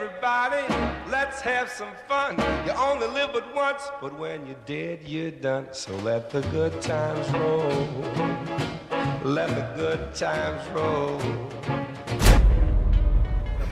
everybody, let's have some fun. You only live but once, but when you're dead, you're done. So let the good times roll. Let the good times roll.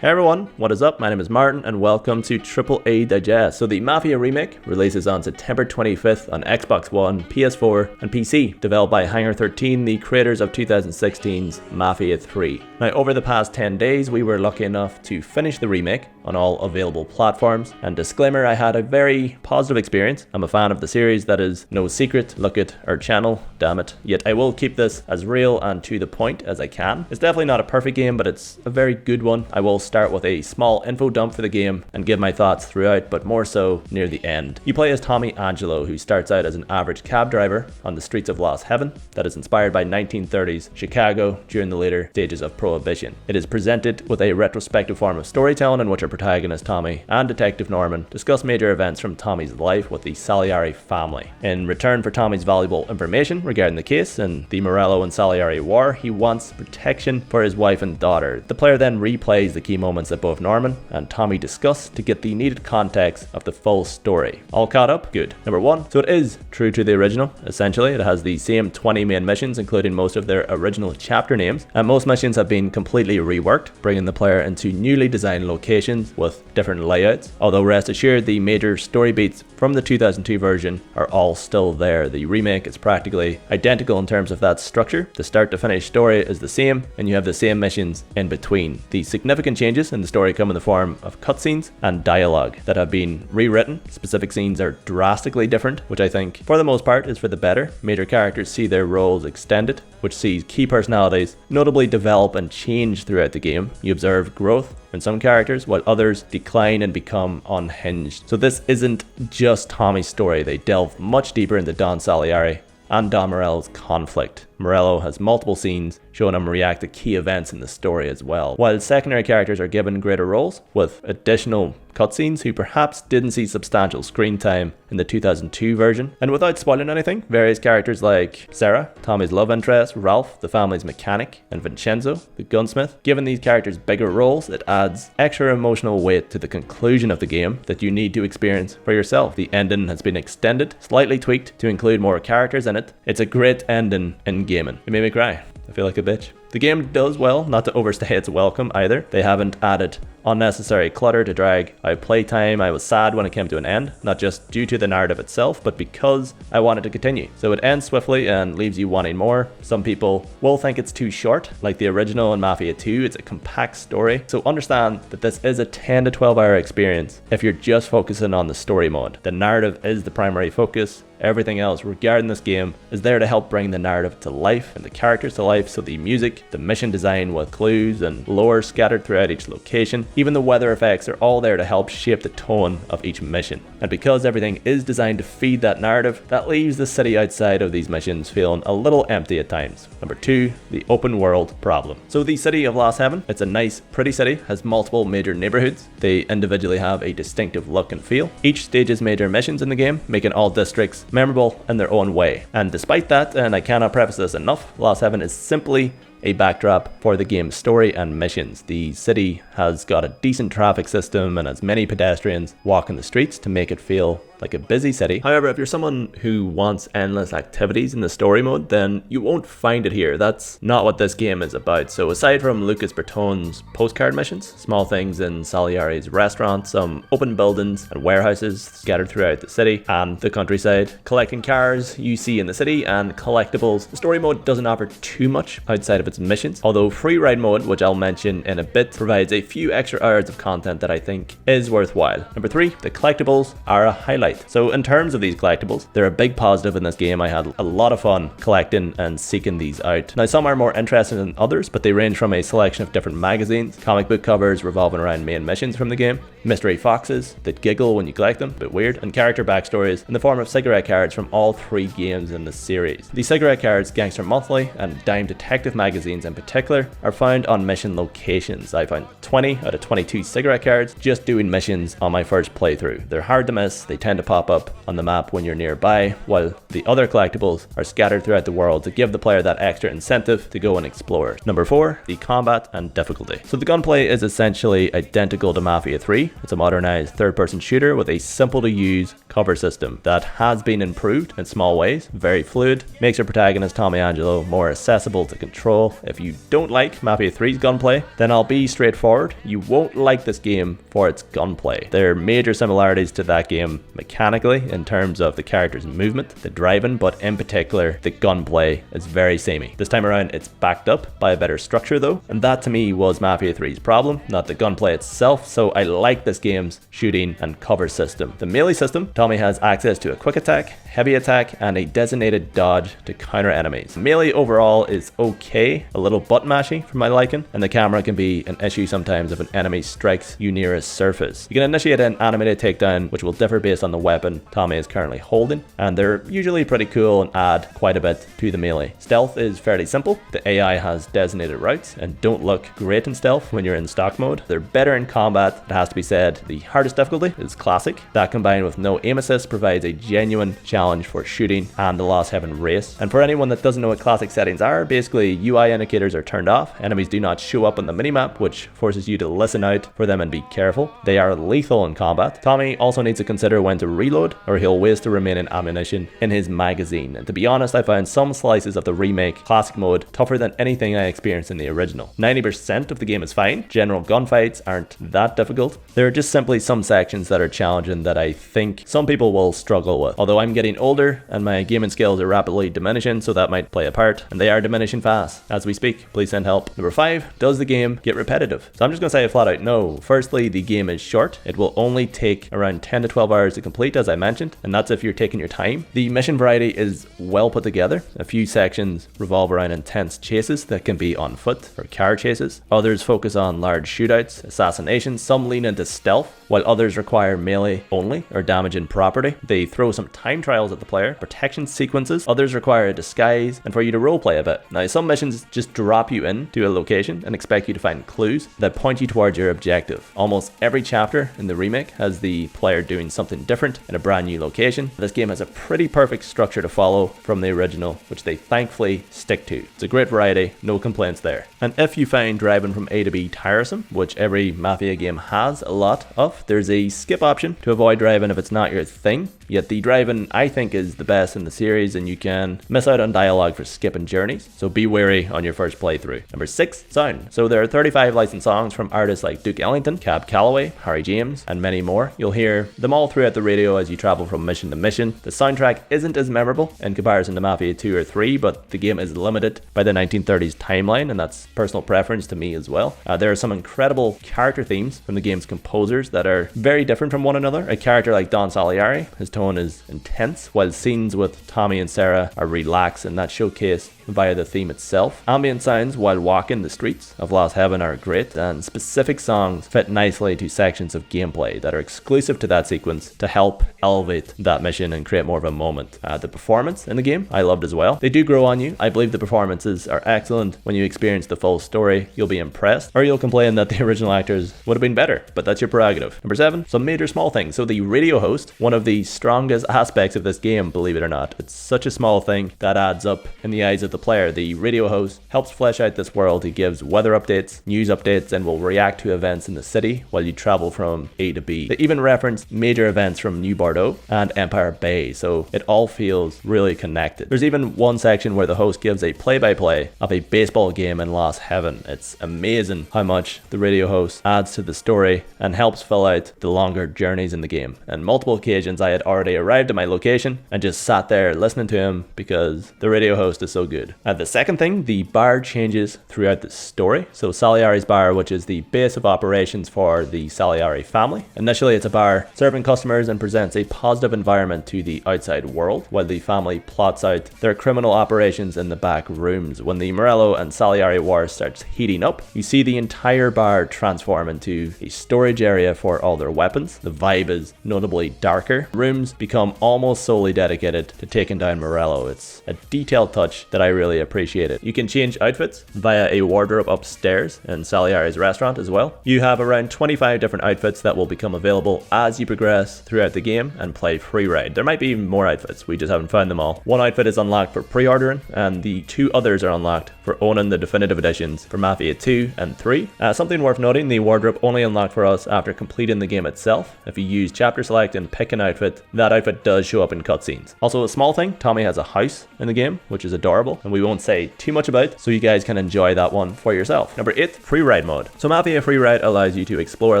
Hey everyone, what is up? My name is Martin and welcome to AAA Digest. So the Mafia Remake releases on September 25th on Xbox One, PS4 and PC, developed by Hangar 13, the creators of 2016's Mafia 3. Now over the past 10 days we were lucky enough to finish the remake on all available platforms, and disclaimer, I had a very positive experience. I'm a fan of the series, that is no secret. Look at our channel, damn it. Yet I will keep this as real and to the point as I can. It's definitely not a perfect game, but it's a very good one. I will start with a small info dump for the game and give my thoughts throughout, but more so near the end. You play as Tommy Angelo, who starts out as an average cab driver on the streets of Lost Heaven that is inspired by 1930s Chicago during the later stages of Prohibition. It is presented with a retrospective form of storytelling in which our protagonist Tommy and Detective Norman discuss major events from Tommy's life with the Salieri family. In return for Tommy's valuable information regarding the case and the Morello and Salieri war, he wants protection for his wife and daughter. The player then replays the key moments that both Norman and Tommy discuss to get the needed context of the full story. All caught up? Good. Number one, so it is true to the original. Essentially, it has the same 20 main missions, including most of their original chapter names, and most missions have been completely reworked, bringing the player into newly designed locations with different layouts. Although rest assured, the major story beats from the 2002 version are all still there. The remake is practically identical in terms of that structure. The start to finish story is the same, and you have the same missions in between. The significant changes in the story come in the form of cutscenes and dialogue that have been rewritten. Specific scenes are drastically different, which I think for the most part is for the better. Major characters see their roles extended, which sees key personalities notably develop and change throughout the game. You observe growth in some characters while others decline and become unhinged. So this isn't just Tommy's story. They delve much deeper into Don Salieri and Don Morello's conflict. Morello has multiple scenes showing him react to key events in the story as well, while secondary characters are given greater roles with additional cutscenes who perhaps didn't see substantial screen time in the 2002 version. And without spoiling anything, various characters like Sarah, Tommy's love interest, Ralph, the family's mechanic, and Vincenzo, the gunsmith, given these characters bigger roles, it adds extra emotional weight to the conclusion of the game that you need to experience for yourself. The ending has been extended, slightly tweaked to include more characters in it. It's a great ending in gaming. It made me cry. I feel like a bitch. The game does well not to overstay its welcome either. They haven't added unnecessary clutter to drag out playtime. I was sad when it came to an end, not just due to the narrative itself, but because I wanted to continue. So it ends swiftly and leaves you wanting more. Some people will think it's too short, like the original in Mafia 2. It's a compact story. So understand that this is a 10 to 12 hour experience if you're just focusing on the story mode. The narrative is the primary focus. Everything else regarding this game is there to help bring the narrative to life and the characters to life. So the music, the mission design with clues and lore scattered throughout each location, even the weather effects are all there to help shape the tone of each mission. And because everything is designed to feed that narrative, that leaves the city outside of these missions feeling a little empty at times. Number two, the open world problem. So the city of Lost Heaven, it's a nice, pretty city, has multiple major neighborhoods. They individually have a distinctive look and feel. Each stages major missions in the game, making all districts memorable in their own way. And despite that, and I cannot preface this enough, Lost Heaven is simply a backdrop for the game's story and missions. The city has got a decent traffic system and has many pedestrians walking the streets to make it feel like a busy city. However, if you're someone who wants endless activities in the story mode, then you won't find it here. That's not what this game is about. So aside from Lucas Bertone's postcard missions, small things in Salieri's restaurant, some open buildings and warehouses scattered throughout the city and the countryside, collecting cars you see in the city, and collectibles, the story mode doesn't offer too much outside of its missions, although free ride mode, which I'll mention in a bit, provides a few extra hours of content that I think is worthwhile. Number three, the collectibles are a highlight. So in terms of these collectibles, they're a big positive in this game. I had a lot of fun collecting and seeking these out. Now some are more interesting than others, but they range from a selection of different magazines, comic book covers revolving around main missions from the game, mystery foxes that giggle when you collect them, a bit weird, and character backstories in the form of cigarette cards from all three games in the series. The cigarette cards, Gangster Monthly and Dime Detective magazines in particular, are found on mission locations. I found 20 out of 22 cigarette cards just doing missions on my first playthrough. They're hard to miss, they tend to pop up on the map when you're nearby, while the other collectibles are scattered throughout the world to give the player that extra incentive to go and explore. Number 4, the combat and difficulty. So the gunplay is essentially identical to Mafia 3. It's a modernized third-person shooter with a simple to use cover system that has been improved in small ways, very fluid, makes your protagonist Tommy Angelo more accessible to control. If you don't like Mafia 3's gunplay, then I'll be straightforward. You won't like this game for its gunplay. There are major similarities to that game mechanically in terms of the character's movement, the driving, but in particular the gunplay is very samey. This time around it's backed up by a better structure though, and that to me was Mafia 3's problem, not the gunplay itself, so I like this game's shooting and cover system. The melee system, Tommy has access to a quick attack, heavy attack, and a designated dodge to counter enemies. Melee overall is okay, a little button mashy for my liking, and the camera can be an issue sometimes if an enemy strikes you near a surface. You can initiate an animated takedown, which will differ based on the weapon Tommy is currently holding, and they're usually pretty cool and add quite a bit to the melee. Stealth is fairly simple. The AI has designated routes and don't look great in stealth when you're in stock mode. They're better in combat, it has to be said. The hardest difficulty is classic. That combined with no aim assist provides a genuine challenge for shooting and the Lost Heaven race. And for anyone that doesn't know what classic settings are, basically UI indicators are turned off, enemies do not show up on the minimap, which forces you to listen out for them and be careful. They are lethal in combat. Tommy also needs to consider when to reload or he'll waste the remaining ammunition in his magazine. And to be honest, I found some slices of the remake classic mode tougher than anything I experienced in the original. 90% of the game is fine. General gunfights aren't that difficult. There are just simply some sections that are challenging that I think some people will struggle with. Although I'm getting older and my gaming skills are rapidly diminishing, so that might play a part, and they are diminishing fast as we speak. Please send help. Number 5, does the game get repetitive? So I'm just gonna say a flat out no. Firstly, the game is short. It will only take around 10 to 12 hours to complete, as I mentioned, and that's if you're taking your time. The mission variety is well put together. A few sections revolve around intense chases that can be on foot or car chases. Others focus on large shootouts, assassinations, some lean into stealth, while others require melee only or damaging property. They throw some time trials at the player, protection sequences, others require a disguise, and for you to roleplay a bit. Now some missions just drop you into a location and expect you to find clues that point you towards your objective. Almost every chapter in the remake has the player doing something different in a brand new location. This game has a pretty perfect structure to follow from the original, which they thankfully stick to. It's a great variety, no complaints there. And if you find driving from A to B tiresome, which every Mafia game has a lot of, there's a skip option to avoid driving if it's not your thing. Yet the driving I think is the best in the series, and you can miss out on dialogue for skipping journeys, so be wary on your first playthrough. Number 6, sound. So there are 35 licensed songs from artists like Duke Ellington, Cab Calloway, Harry James, and many more. You'll hear them all throughout the radio as you travel from mission to mission. The soundtrack isn't as memorable in comparison to Mafia 2 or 3, but the game is limited by the 1930s timeline, and that's personal preference to me as well. There are some incredible character themes from the game's composers that are very different from one another. A character like Don Salieri, his tone is intense, while scenes with Tommy and Sarah are relaxed, and that showcased via the theme itself. Ambient sounds while walking the streets of Lost Heaven are great, and specific songs fit nicely to sections of gameplay that are exclusive to that sequence to help elevate that mission and create more of a moment. The performance in the game I loved as well. They do grow on you. I believe the performances are excellent. When you experience the full story, you'll be impressed, or you'll complain that the original actors would have been better, but that's your prerogative. Number 7, some major small things. So the radio host, one of the strongest aspects of this game, believe it or not. It's such a small thing that adds up in the eyes of the player. The radio host helps flesh out this world. He gives weather updates, news updates, and will react to events in the city while you travel from A to B. They even reference major events from New Bordeaux and Empire Bay, so it all feels really connected. There's even one section where the host gives a play-by-play of a baseball game in Lost Heaven. It's amazing how much the radio host adds to the story and helps fill out the longer journeys in the game. On multiple occasions I had already arrived at my location and just sat there listening to him because the radio host is so good. The second thing, the bar changes throughout the story. So Salieri's bar, which is the base of operations for the Salieri family. Initially it's a bar serving customers and presents a positive environment to the outside world, while the family plots out their criminal operations in the back rooms. When the Morello and Salieri war starts heating up, you see the entire bar transform into a storage area for all their weapons. The vibe is notably darker. Rooms become almost solely dedicated to taking down Morello. It's a detailed touch that I really appreciate it. You can change outfits via a wardrobe upstairs in Salieri's restaurant as well. You have around 25 different outfits that will become available as you progress throughout out the game and play Freeride. There might be even more outfits, we just haven't found them all. One outfit is unlocked for pre-ordering, and the 2 others are unlocked for owning the definitive editions for Mafia 2 and 3. Something worth noting, the wardrobe only unlocked for us after completing the game itself. If you use chapter select and pick an outfit, that outfit does show up in cutscenes. Also, a small thing, Tommy has a house in the game, which is adorable, and we won't say too much about, so you guys can enjoy that one for yourself. Number 8, Freeride mode. So Mafia Freeride allows you to explore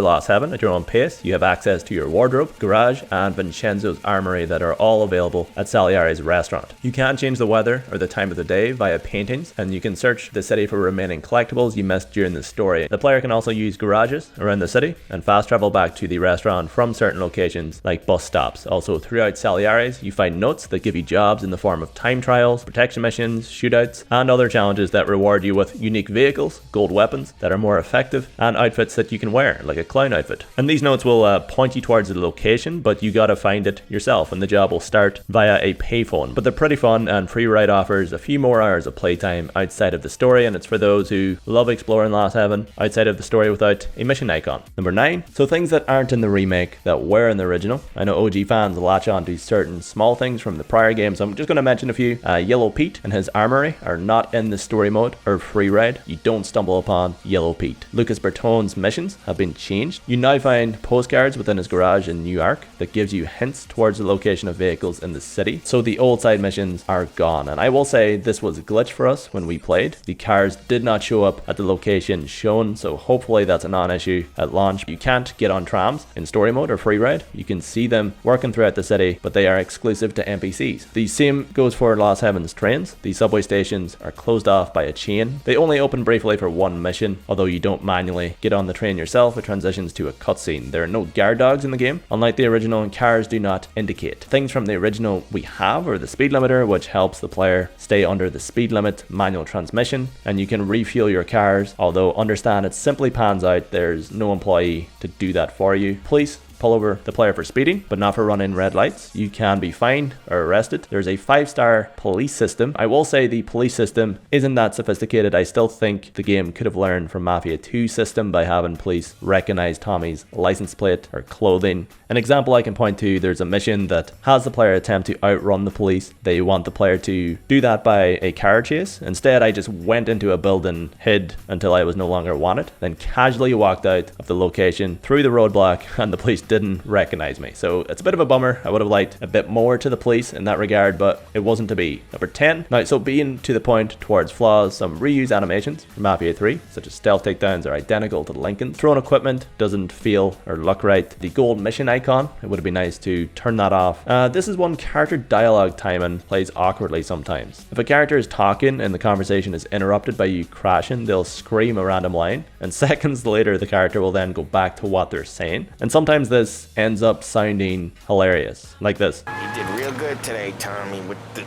Lost Heaven at your own pace. You have access to your wardrobe, garage, and Vincenzo's armory that are all available at Salieri's restaurant. You can change the weather or the time of the day via paintings, and you can search the city for remaining collectibles you missed during the story. The player can also use garages around the city and fast travel back to the restaurant from certain locations like bus stops. Also, throughout Salieri's, you find notes that give you jobs in the form of time trials, protection missions, shootouts, and other challenges that reward you with unique vehicles, gold weapons that are more effective, and outfits that you can wear, like a clown outfit. And these notes will point you towards the location, but you gotta find it yourself, and the job will start via a payphone. But they're pretty fun, and Freeride offers a few more hours of playtime outside of the story, and it's for those who love exploring Lost Heaven outside of the story without a mission icon. Number 9, so things that aren't in the remake that were in the original. I know OG fans latch on to certain small things from the prior games, so I'm just going to mention a few. Yellow Pete and his armory are not in the story mode or Freeride. You don't stumble upon Yellow Pete. Lucas Bertone's missions have been changed. You now find postcards within his garage in New York that gives you hints towards the location of vehicles in the city, so the old side missions are gone. And I will say this was a glitch for us when we played. The cars did not show up at the location shown, so hopefully that's a non-issue at launch. You can't get on trams in story mode or Freeride. You can see them working throughout the city, but they are exclusive to NPCs. The same goes for Lost Heaven's trains. The subway stations are closed off by a chain. They only open briefly for one mission, although you don't manually get on the train yourself. It transitions to a cutscene. There are no guard dogs in the game, unlike the original, and cars do not indicate. Things from the original we have are the speed limiter, which helps the player stay under the speed limit, manual transmission, and you can refuel your cars, although understand it simply pans out. There's no employee to do that for you. Police pull over the player for speeding, but not for running red lights. You can be fined or arrested. There's a 5-star police system. I will say the police system isn't that sophisticated. I still think the game could have learned from Mafia 2 system by having police recognize Tommy's license plate or clothing. An example I can point to, there's a mission that has the player attempt to outrun the police. They want the player to do that by a car chase. Instead, I just went into a building, hid until I was no longer wanted, then casually walked out of the location through the roadblock, and the police didn't recognize me. So it's a bit of a bummer. I would have liked a bit more to the police in that regard, but it wasn't to be. Number 10. Now, so being to the point towards flaws, some reused animations from Mafia 3, such as stealth takedowns, are identical to Lincoln's. Thrown equipment doesn't feel or look right. The gold mission icon, it would be nice to turn that off. This is one character dialogue timing plays awkwardly sometimes. If a character is talking and the conversation is interrupted by you crashing, they'll scream a random line, and seconds later the character will then go back to what they're saying. And sometimes this ends up sounding hilarious, like this. You did real good today, Tommy, with the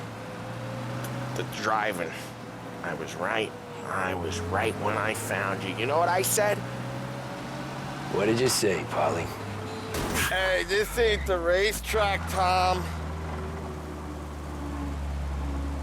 driving. I was right. I was right when I found you. You know what I said? What did you say, Polly? Hey, this ain't the racetrack, Tom.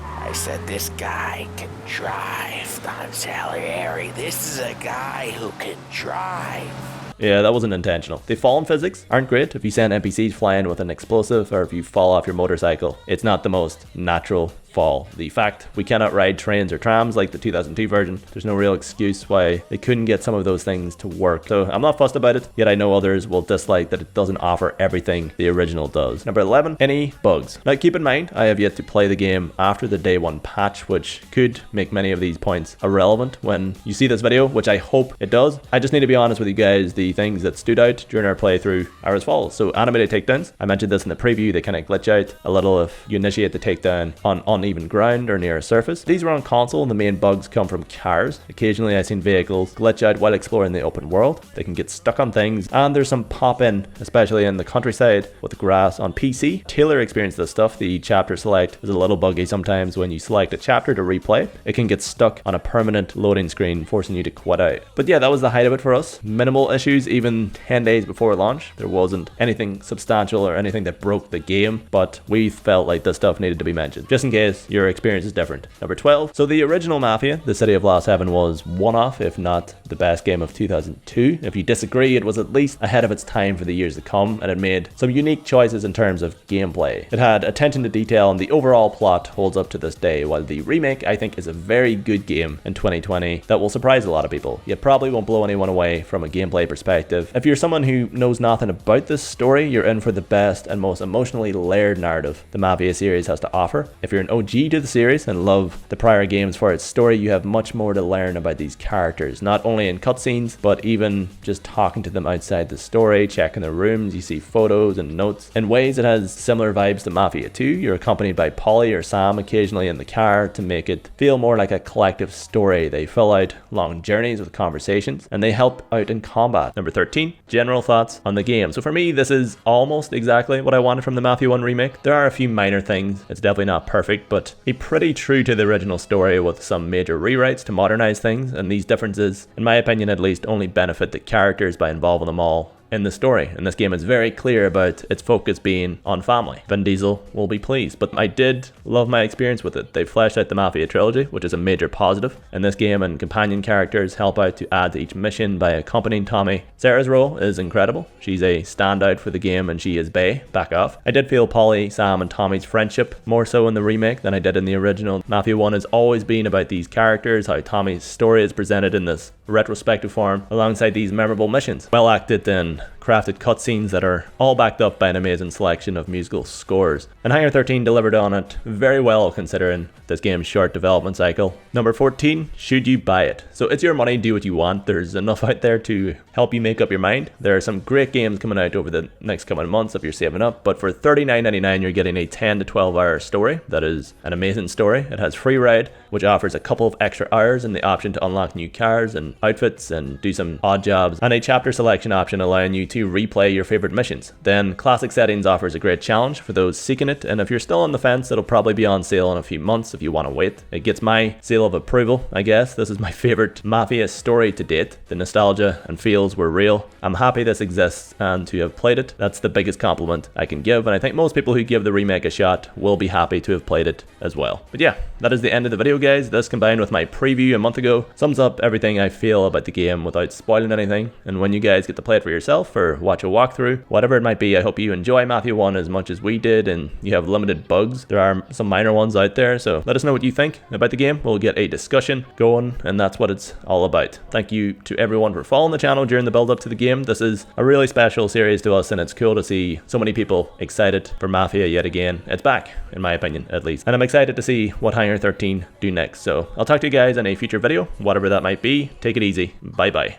I said this guy can drive, Don Salieri. This is a guy who can drive. Yeah, that wasn't intentional. The fallen physics aren't great. If you send NPCs flying with an explosive, or if you fall off your motorcycle, it's not the most natural fall. The fact we cannot ride trains or trams like the 2002 version, there's no real excuse why they couldn't get some of those things to work. So I'm not fussed about it, yet I know others will dislike that it doesn't offer everything the original does. Number 11, any bugs. Now keep in mind, I have yet to play the game after the day one patch, which could make many of these points irrelevant when you see this video, which I hope it does. I just need to be honest with you guys, the things that stood out during our playthrough are as follows. So animated takedowns, I mentioned this in the preview, they kind of glitch out a little if you initiate the takedown on uneven ground or near a surface. These were on console, and the main bugs come from cars. Occasionally I've seen vehicles glitch out while exploring the open world. They can get stuck on things, and there's some pop-in, especially in the countryside with the grass on PC. Taylor experienced this stuff. The chapter select is a little buggy sometimes. When you select a chapter to replay, it can get stuck on a permanent loading screen, forcing you to quit out. But yeah, that was the height of it for us. Minimal issues even 10 days before launch. There wasn't anything substantial or anything that broke the game, but we felt like this stuff needed to be mentioned, just in case case, your experience is different. Number 12. So the original Mafia, The City of Lost Heaven, was one-off, if not the best game of 2002. If you disagree, it was at least ahead of its time for the years to come, and it made some unique choices in terms of gameplay. It had attention to detail, and the overall plot holds up to this day, while the remake, I think, is a very good game in 2020 that will surprise a lot of people, yet probably won't blow anyone away from a gameplay perspective. If you're someone who knows nothing about this story, you're in for the best and most emotionally layered narrative the Mafia series has to offer. If you're an OG to the series and love the prior games for its story, you have much more to learn about these characters, not only in cutscenes, but even just talking to them outside the story, checking their rooms. You see photos and notes. In ways, it has similar vibes to Mafia 2. You're accompanied by Polly or Sam occasionally in the car to make it feel more like a collective story. They fill out long journeys with conversations, and they help out in combat. Number 13, general thoughts on the game. So for me, this is almost exactly what I wanted from the Mafia 1 remake. There are a few minor things. It's definitely not perfect, but pretty true to the original story with some major rewrites to modernize things, and these differences, in my opinion at least, only benefit the characters by involving them all in the story. And this game is very clear about its focus being on family. Vin Diesel will be pleased, but I did love my experience with it. They fleshed out the Mafia trilogy, which is a major positive in this game, and companion characters help out to add to each mission by accompanying Tommy. Sarah's role is incredible. She's a standout for the game, and she is bae. Back off. I did feel Polly, Sam, and Tommy's friendship more so in the remake than I did in the original. Mafia 1 has always been about these characters, how Tommy's story is presented in this retrospective form alongside these memorable missions. Well acted and crafted cutscenes that are all backed up by an amazing selection of musical scores. And Hangar 13 delivered on it very well considering this game's short development cycle. Number 14, should you buy it? So it's your money, do what you want. There's enough out there to help you make up your mind. There are some great games coming out over the next coming months if you're saving up, but for $39.99 you're getting a 10 to 12 hour story. That is an amazing story. It has free ride, which offers a couple of extra hours and the option to unlock new cars and outfits and do some odd jobs, and a chapter selection option allowing you to replay your favorite missions. Then Classic Settings offers a great challenge for those seeking it, and if you're still on the fence, it'll probably be on sale in a few months if you want to wait. It gets my seal of approval, I guess. This is my favorite Mafia story to date. The nostalgia and feels were real. I'm happy this exists and to have played it. That's the biggest compliment I can give, and I think most people who give the remake a shot will be happy to have played it as well. But yeah, that is the end of the video, guys. This combined with my preview a month ago sums up everything I feel about the game without spoiling anything. And when you guys get to play it for yourself or watch a walkthrough, whatever it might be, I hope you enjoy Mafia 1 as much as we did and you have limited bugs. There are some minor ones out there, so let us know what you think about the game. We'll get a discussion going, and that's what it's all about. Thank you to everyone for following the channel during the build up to the game. This is a really special series to us, and it's cool to see so many people excited for Mafia yet again. It's back, in my opinion, at least. And I'm excited to see what Hangar 13 do next. So I'll talk to you guys in a future video, whatever that might be. Take it easy. Bye bye.